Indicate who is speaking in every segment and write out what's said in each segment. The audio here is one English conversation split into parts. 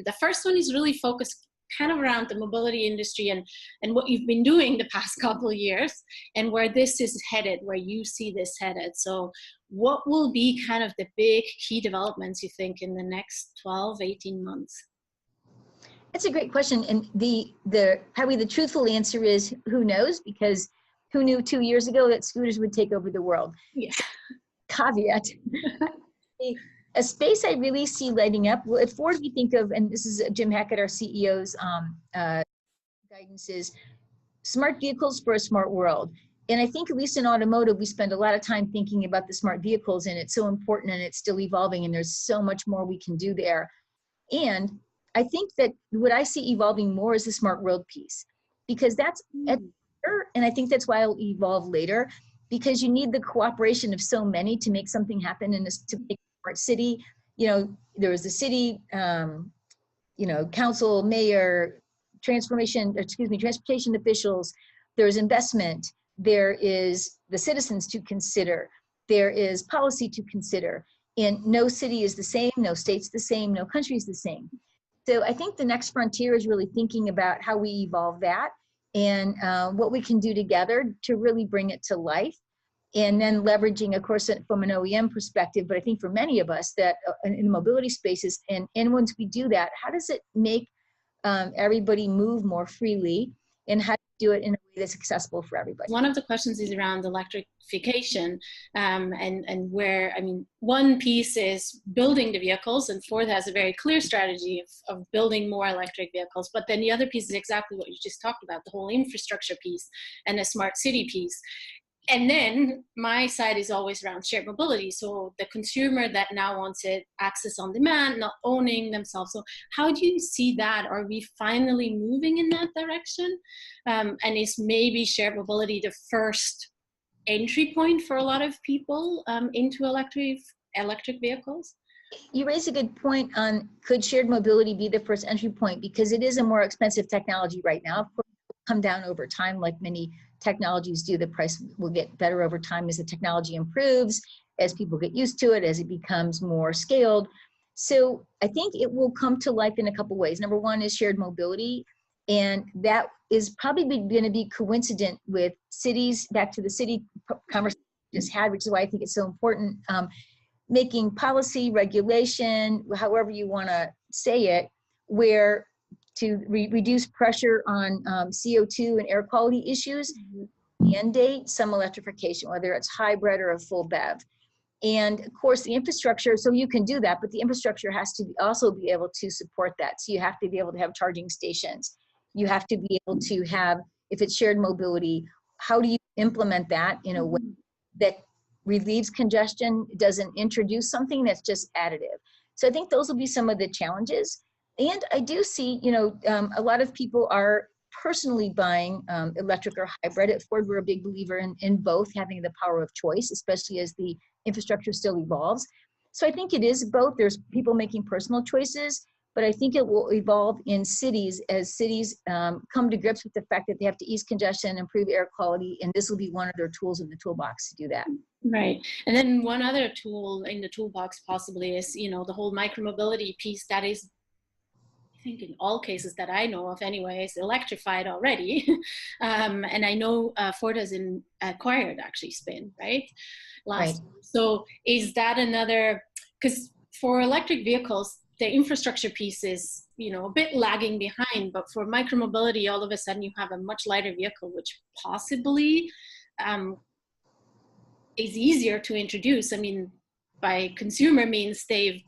Speaker 1: The first one is really focused kind of around the mobility industry and what you've been doing the past couple of years and where this is headed, where you see this headed. So what will be kind of the big key developments you think in the next 12, 18 months?
Speaker 2: That's a great question. And probably the truthful answer is who knows, because who knew 2 years ago that scooters would take over the world?
Speaker 1: Yeah.
Speaker 2: Caveat. A space I really see lighting up, well, at Ford we think of, and this is Jim Hackett, our CEO's guidance, is smart vehicles for a smart world. And I think at least in automotive, we spend a lot of time thinking about the smart vehicles, and it's so important and it's still evolving, and there's so much more we can do there. And I think that what I see evolving more is the smart world piece, because that's, and I think that's why it'll evolve later, because you need the cooperation of so many to make something happen in this, to make a smart city. You know, there was the city, you know, council, mayor, transportation officials, there's investment, there is the citizens to consider, there is policy to consider, and no city is the same, no state's the same, no country's the same. So I think the next frontier is really thinking about how we evolve that and what we can do together to really bring it to life. And then leveraging, of course, from an OEM perspective, but I think for many of us that in mobility spaces, and once we do that, how does it make everybody move more freely, and how to do it in a way that's accessible for everybody?
Speaker 1: One of the questions is around electrification, and where, I mean, one piece is building the vehicles, and Ford has a very clear strategy of building more electric vehicles. But then the other piece is exactly what you just talked about, the whole infrastructure piece and the smart city piece. And then my side is always around shared mobility. So the consumer that now wants it, access on demand, not owning themselves. So how do you see that? Are we finally moving in that direction? And is maybe shared mobility the first entry point for a lot of people into electric vehicles?
Speaker 2: You raise a good point on, could shared mobility be the first entry point? Because it is a more expensive technology right now. Of course, it will come down over time, like many technologies do. The price will get better over time as the technology improves, as people get used to it, as it becomes more scaled. So I think it will come to life in a couple ways. Number one is shared mobility, and that is probably going to be coincident with cities, back to the city conversation we just had, which is why I think it's so important, making policy, regulation, however you want to say it, where to reduce pressure on CO2 and air quality issues, mandate some electrification, whether it's hybrid or a full BEV. And of course the infrastructure, so you can do that, but the infrastructure has to also be able to support that. So you have to be able to have charging stations. You have to be able to have, if it's shared mobility, how do you implement that in a way that relieves congestion, doesn't introduce something that's just additive? So I think those will be some of the challenges. And I do see, you know, a lot of people are personally buying electric or hybrid. At Ford, we're a big believer in both having the power of choice, especially as the infrastructure still evolves. So I think it is both. There's people making personal choices, but I think it will evolve in cities as cities come to grips with the fact that they have to ease congestion, improve air quality, and this will be one of their tools in the toolbox to do that.
Speaker 1: Right. And then one other tool in the toolbox possibly is, you know, the whole micromobility piece that is, I think in all cases that I know of anyway, is electrified already. And I know Ford has acquired actually Spin, right? Last. Right. So is that another, because for electric vehicles, the infrastructure piece is, you know, a bit lagging behind, but for micromobility, all of a sudden you have a much lighter vehicle, which possibly is easier to introduce. I mean, by consumer means they've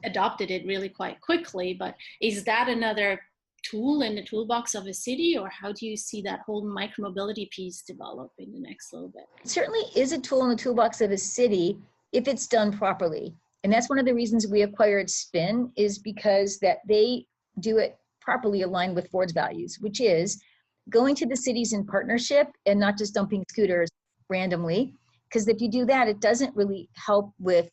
Speaker 1: adopted it really quite quickly, but is that another tool in the toolbox of a city, or how do you see that whole micromobility piece develop in the next little bit?
Speaker 2: It certainly is a tool in the toolbox of a city if it's done properly. And that's one of the reasons we acquired Spin, is because that they do it properly aligned with Ford's values, which is going to the cities in partnership and not just dumping scooters randomly. Because if you do that, it doesn't really help with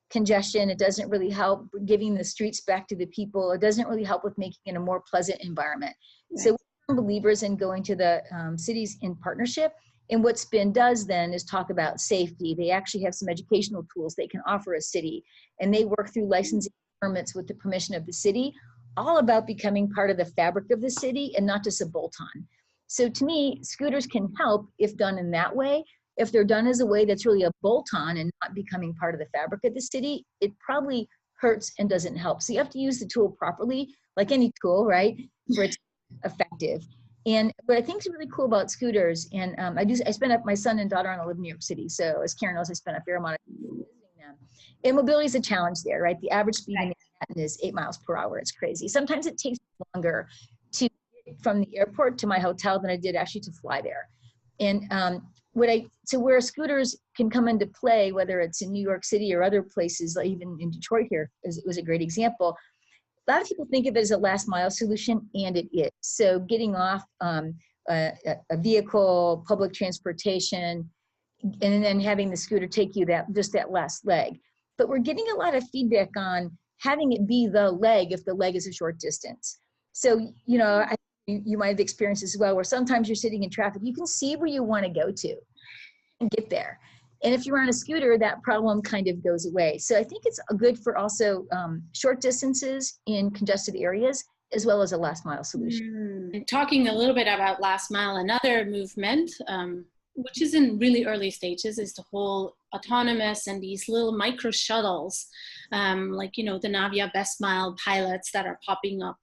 Speaker 2: congestion. It doesn't really help giving the streets back to the people. It doesn't really help with making it a more pleasant environment. Right. So we're believers in going to the cities in partnership. And what Spin does then is talk about safety. They actually have some educational tools they can offer a city, and they work through licensing permits with the permission of the city, all about becoming part of the fabric of the city and not just a bolt-on. So to me, scooters can help if done in that way. If they're done as a way that's really a bolt-on and not becoming part of the fabric of the city, it probably hurts and doesn't help. So you have to use the tool properly, like any tool, right, for it to be effective. And what I think is really cool about scooters, and I spent up, my son and daughter-in-law live in New York City, so as Karen knows, I spent a fair amount of time visiting them. And mobility is a challenge there, right? The average speed in Manhattan is 8 miles per hour. It's crazy. Sometimes it takes longer to get from the airport to my hotel than I did actually to fly there. And so where scooters can come into play, whether it's in New York City or other places, like even in Detroit here, it was a great example. A lot of people think of it as a last mile solution, and it is. So getting off a vehicle, public transportation, and then having the scooter take you just that last leg. But we're getting a lot of feedback on having it be the leg if the leg is a short distance. So, you know, you might have experienced as well, where sometimes you're sitting in traffic, you can see where you want to go to and get there. And if you're on a scooter, that problem kind of goes away. So I think it's good for also short distances in congested areas, as well as a last mile solution.
Speaker 1: Talking a little bit about last mile, another movement, which is in really early stages, is the whole autonomous and these little micro shuttles, like, you know, the Navia Best Mile pilots that are popping up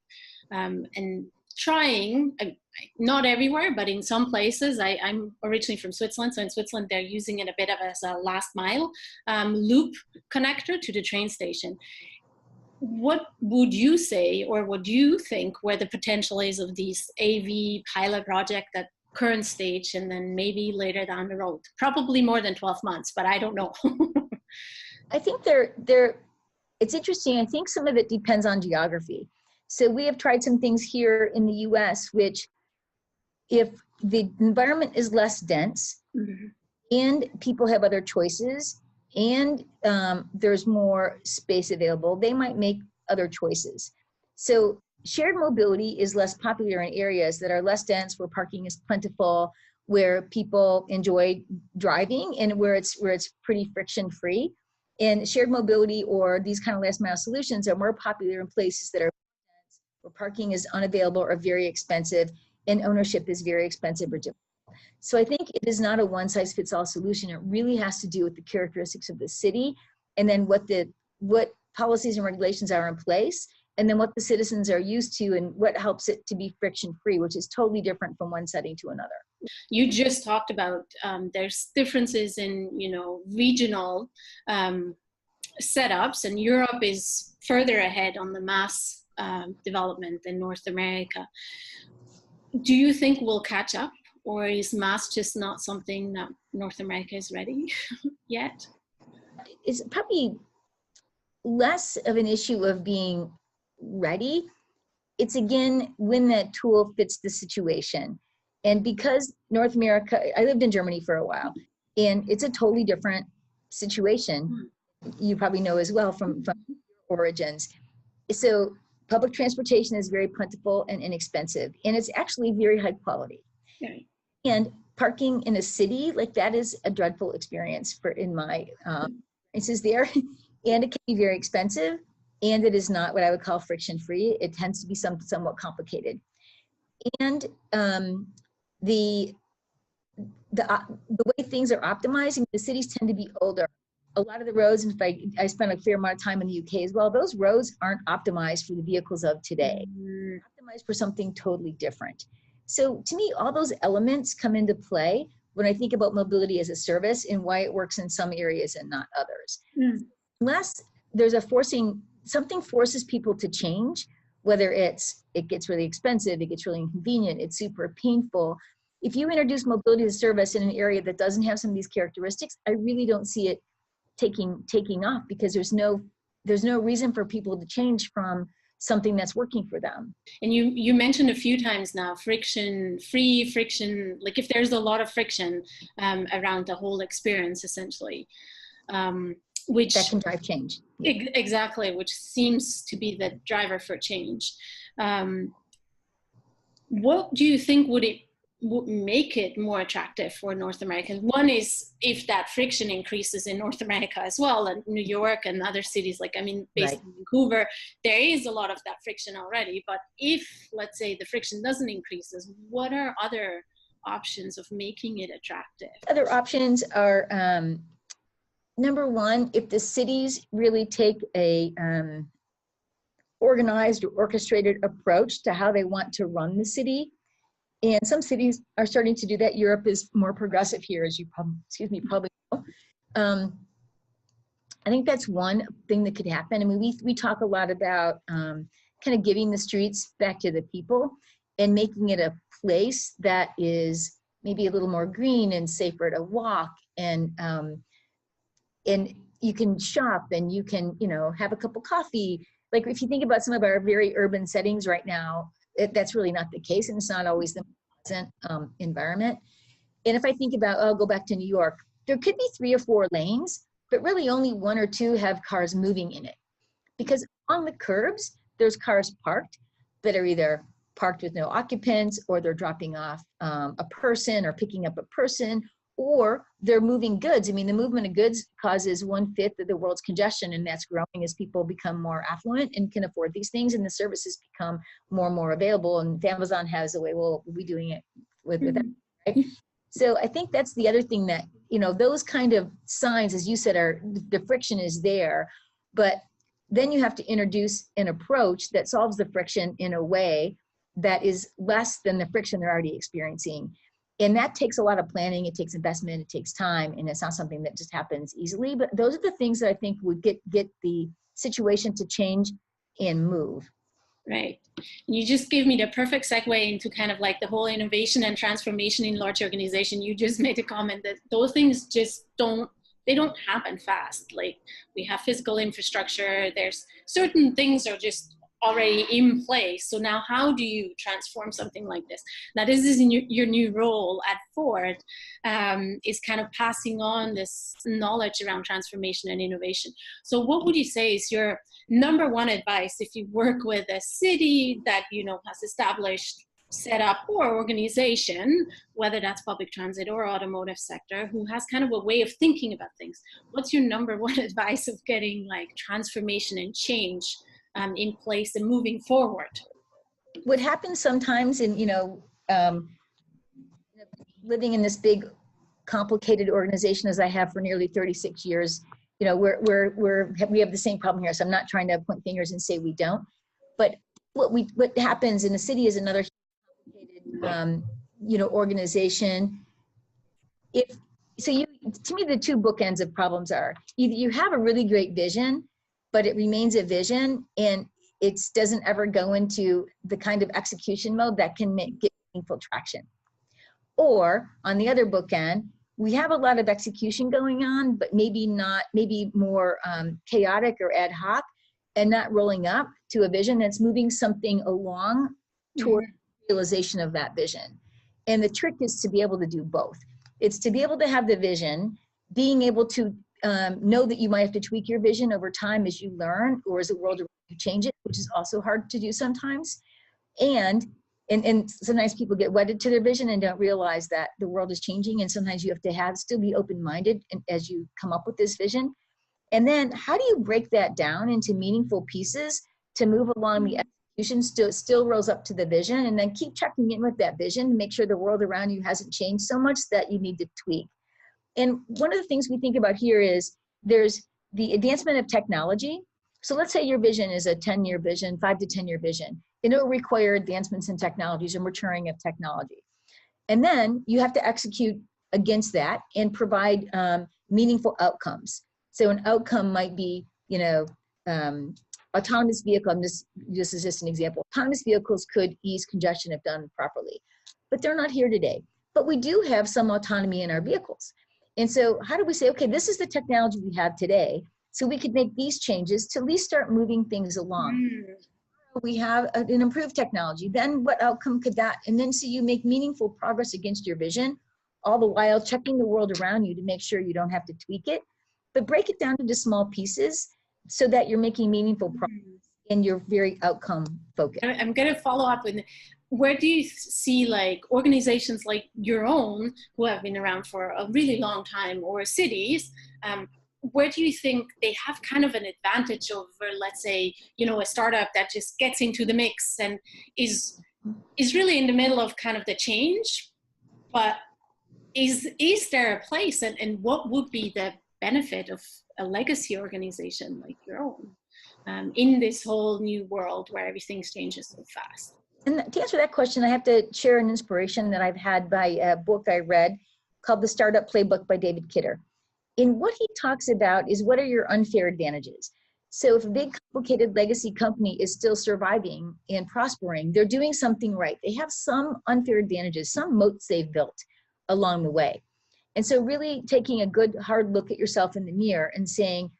Speaker 1: and trying, not everywhere, but in some places. I'm originally from Switzerland, so in Switzerland they're using it a bit of as a last mile loop connector to the train station. What would you say, or what do you think where the potential is of these AV pilot project at current stage, and then maybe later down the road? Probably more than 12 months, but I don't know.
Speaker 2: I think it's interesting. I think some of it depends on geography. So we have tried some things here in the US, which if the environment is less dense and people have other choices and there's more space available, they might make other choices. So shared mobility is less popular in areas that are less dense, where parking is plentiful, where people enjoy driving, and where it's pretty friction free. And shared mobility or these kind of last mile solutions are more popular in places that are dense, where parking is unavailable or very expensive, and ownership is very expensive or difficult. So I think it is not a one size fits all solution. It really has to do with the characteristics of the city, and then what policies and regulations are in place, and then what the citizens are used to, and what helps it to be friction free, which is totally different from one setting to another.
Speaker 1: You just talked about there's differences in, you know, regional setups, and Europe is further ahead on the mass development than North America. Do you think we'll catch up, or is mass just not something that North America is ready yet?
Speaker 2: It's probably less of an issue of being ready. It's again when that tool fits the situation. And because North America, I lived in Germany for a while, and it's a totally different situation. You probably know as well from origins. So public transportation is very plentiful and inexpensive, and it's actually very high quality.
Speaker 1: Okay.
Speaker 2: And parking in a city like that is a dreadful experience in my experiences there. And it can be very expensive, and it is not what I would call friction free. It tends to be somewhat complicated. And the way things are optimized, the cities tend to be older. A lot of the roads, in fact, I spent a fair amount of time in the UK as well, those roads aren't optimized for the vehicles of today. They're optimized for something totally different. So to me, all those elements come into play when I think about mobility as a service and why it works in some areas and not others. Unless there's something forces people to change, whether it gets really expensive, it gets really inconvenient, it's super painful. If you introduce mobility as a service in an area that doesn't have some of these characteristics, I really don't see it taking off, because there's no reason for people to change from something that's working for them. And
Speaker 1: you mentioned a few times now friction-free, like if there's a lot of friction around the whole experience, essentially, which
Speaker 2: that can drive change.
Speaker 1: Exactly, which seems to be the driver for change. What do you think would it make it more attractive for North Americans? One is if that friction increases in North America as well, and New York and other cities, like, I mean, based in Vancouver, there is a lot of that friction already. But if, let's say, the friction doesn't increase, what are other options of making it attractive?
Speaker 2: Other options are, number one, if the cities really take a organized or orchestrated approach to how they want to run the city. And some cities are starting to do that. Europe is more progressive here, as you probably know. I think that's one thing that could happen. I mean, we talk a lot about kind of giving the streets back to the people and making it a place that is maybe a little more green and safer to walk, and you can shop and you can, you know, have a cup of coffee. Like if you think about some of our very urban settings right now, that's really not the case, and it's not always the pleasant environment. And if I think about, I'll go back to New York, there could be 3 or 4 lanes, but really only 1 or 2 have cars moving in it. Because on the curbs, there's cars parked that are either parked with no occupants, or they're dropping off a person or picking up a person, or they're moving goods. I mean, the movement of goods causes 1/5 of the world's congestion, and that's growing as people become more affluent and can afford these things, and the services become more and more available. And Amazon has a way, well, we'll be doing it with that, right? So I think that's the other thing that, you know, those kind of signs, as you said, are the friction is there, but then you have to introduce an approach that solves the friction in a way that is less than the friction they're already experiencing. And that takes a lot of planning, it takes investment, it takes time, and it's not something that just happens easily. But those are the things that I think would get the situation to change and move.
Speaker 1: Right. You just gave me the perfect segue into kind of like the whole innovation and transformation in large organization. You just made a comment that those things just don't happen fast. Like, we have physical infrastructure, there's certain things are just already in place. So now how do you transform something like this? Now this is in your new role at Ford, is kind of passing on this knowledge around transformation and innovation. So what would you say is your number one advice if you work with a city that, you know, has established setup or organization, whether that's public transit or automotive sector, who has kind of a way of thinking about things? What's your number one advice of getting like transformation and change in place and moving forward?
Speaker 2: What happens sometimes in, you know, living in this big complicated organization as I have for nearly 36 years, you know, we have the same problem here. So I'm not trying to point fingers and say we don't, but what happens in the city is another complicated, you know, organization. To me, the 2 bookends of problems are either you have a really great vision, but it remains a vision and it doesn't ever go into the kind of execution mode that can get meaningful traction. Or on the other bookend, we have a lot of execution going on, but maybe more chaotic or ad hoc, and not rolling up to a vision that's moving something along toward realization of that vision. And the trick is to be able to do both. It's to be able to have the vision, being able to know that you might have to tweak your vision over time as you learn, or as the world around you change it, which is also hard to do sometimes. And sometimes people get wedded to their vision and don't realize that the world is changing. And sometimes you have to still be open-minded as you come up with this vision. And then how do you break that down into meaningful pieces to move along the execution still rolls up to the vision, and then keep checking in with that vision to make sure the world around you hasn't changed so much that you need to tweak. And one of the things we think about here is there's the advancement of technology. So let's say your vision is a 10-year vision, 5 to 10-year vision, and it will require advancements in technologies and maturing of technology. And then you have to execute against that and provide meaningful outcomes. So an outcome might be, you know, autonomous vehicle, this is just an example. Autonomous vehicles could ease congestion if done properly, but they're not here today. But we do have some autonomy in our vehicles. And so how do we say, okay, this is the technology we have today, so we could make these changes to at least start moving things along. We have an improved technology, then what outcome could that, and then so you make meaningful progress against your vision, all the while checking the world around you to make sure you don't have to tweak it, but break it down into small pieces so that you're making meaningful progress and you're very outcome focused.
Speaker 1: I'm going to follow up with where do you see like organizations like your own who have been around for a really long time, or cities, where do you think they have kind of an advantage over, let's say, you know, a startup that just gets into the mix and is really in the middle of kind of the change, but is there a place, and what would be the benefit of a legacy organization like your own in this whole new world where everything changes so fast?
Speaker 2: And to answer that question, I have to share an inspiration that I've had by a book I read called The Startup Playbook by David Kidder. And what he talks about is, what are your unfair advantages? So if a big complicated legacy company is still surviving and prospering, they're doing something right. They have some unfair advantages, some moats they've built along the way. And so really taking a good hard look at yourself in the mirror and saying,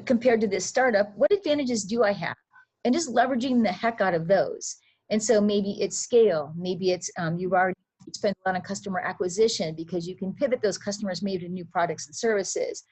Speaker 2: compared to this startup, what advantages do I have? And just leveraging the heck out of those. And so maybe it's scale, maybe it's you've already spent a lot on customer acquisition because you can pivot those customers maybe to new products and services.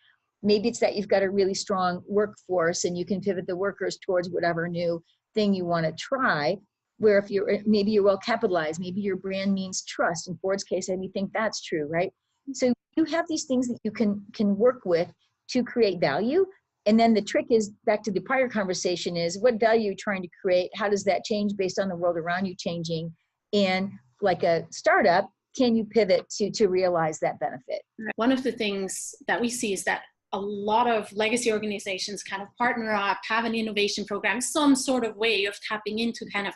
Speaker 2: Maybe it's that you've got a really strong workforce and you can pivot the workers towards whatever new thing you want to try. Where if maybe you're well capitalized, maybe your brand means trust. In Ford's case, we think that's true, right? So you have these things that you can work with to create value. And then the trick is, back to the prior conversation, is what value you're trying to create? How does that change based on the world around you changing? And like a startup, can you pivot to realize that benefit?
Speaker 1: One of the things that we see is that a lot of legacy organizations kind of partner up, have an innovation program, some sort of way of tapping into kind of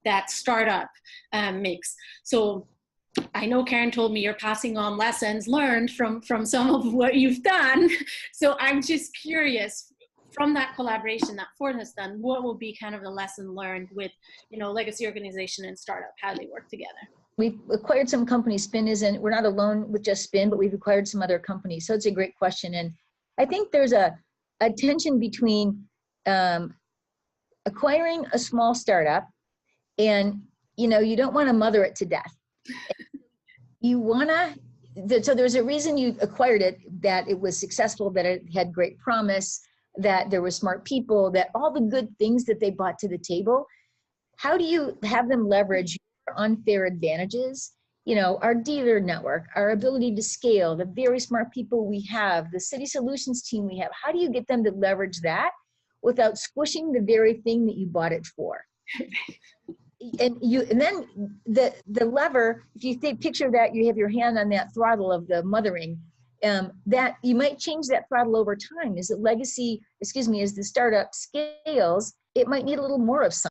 Speaker 1: that startup mix. So I know Karen told me you're passing on lessons learned from some of what you've done. So I'm just curious, from that collaboration that Ford has done, what will be kind of the lesson learned with, you know, legacy organization and startup, how they work together?
Speaker 2: We've acquired some companies. Spin isn't, we're not alone with just Spin, but we've acquired some other companies. So it's a great question. And I think there's a tension between acquiring a small startup and, you know, you don't want to mother it to death. You want to, so there's a reason you acquired it, that it was successful, that it had great promise, that there were smart people, that all the good things that they brought to the table. How do you have them leverage your unfair advantages? You know, our dealer network, our ability to scale, the very smart people we have, the city solutions team we have. How do you get them to leverage that without squishing the very thing that you bought it for? And then the lever, if you picture that you have your hand on that throttle of the mothering, that you might change that throttle over time. As the startup scales, it might need a little more of something.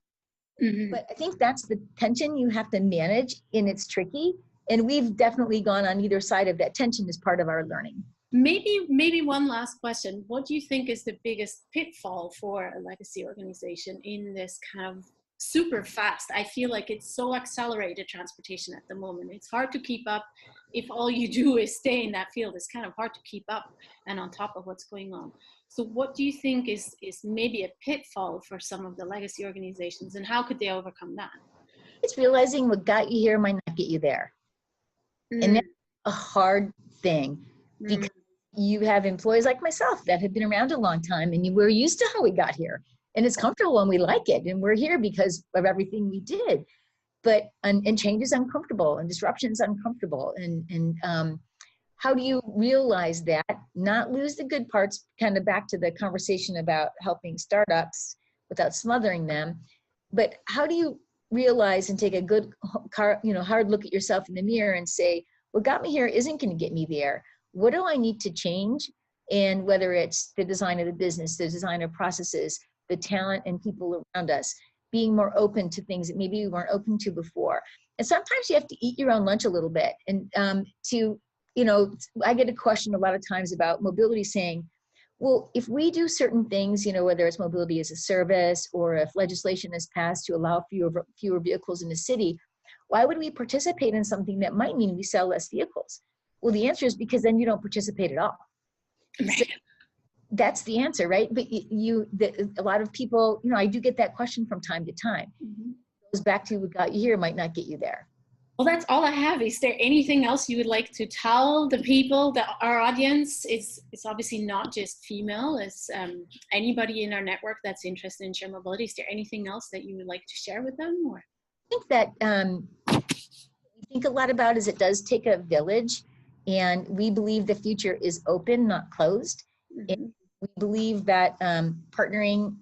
Speaker 2: Mm-hmm. But I think that's the tension you have to manage, and it's tricky. And we've definitely gone on either side of that tension as part of our learning.
Speaker 1: Maybe one last question. What do you think is the biggest pitfall for a legacy organization in this kind of super fast? I feel like it's so accelerated transportation at the moment. It's hard to keep up. If all you do is stay in that field, it's kind of hard to keep up and on top of what's going on. So what do you think is maybe a pitfall for some of the legacy organizations, and how could they overcome that?
Speaker 2: It's realizing what got you here might not get you there. And that's a hard thing, because you have employees like myself that have been around a long time, and we're used to how we got here. And it's comfortable and we like it. And we're here because of everything we did. But, and change is uncomfortable, and disruption is uncomfortable. And how do you realize that, not lose the good parts, kind of back to the conversation about helping startups without smothering them. But how do you realize and take a good, hard look at yourself in the mirror and say, what got me here isn't going to get me there. What do I need to change? And whether it's the design of the business, the design of processes, the talent and people around us, being more open to things that maybe we weren't open to before. And sometimes you have to eat your own lunch a little bit. And I get a question a lot of times about mobility, saying, well, if we do certain things, whether it's mobility as a service, or if legislation is passed to allow fewer vehicles in the city, why would we participate in something that might mean we sell less vehicles? Well, the answer is because then you don't participate at all. So, that's the answer, right? But a lot of people, I do get that question from time to time. Mm-hmm. It goes back to what got you here might not get you there.
Speaker 1: Well, that's all I have. Is there anything else you would like to tell the people, our audience? It's obviously not just female. It's anybody in our network that's interested in shared mobility. Is there anything else that you would like to share with them? Or?
Speaker 2: think that we think a lot about is it does take a village, and we believe the future is open, not closed. And
Speaker 1: Mm-hmm.
Speaker 2: we believe that partnering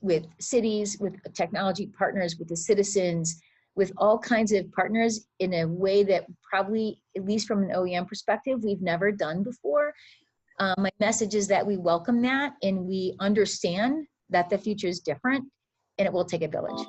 Speaker 2: with cities, with technology partners, with the citizens, with all kinds of partners in a way that probably, at least from an OEM perspective, we've never done before. My message is that we welcome that and we understand that the future is different and it will take a village.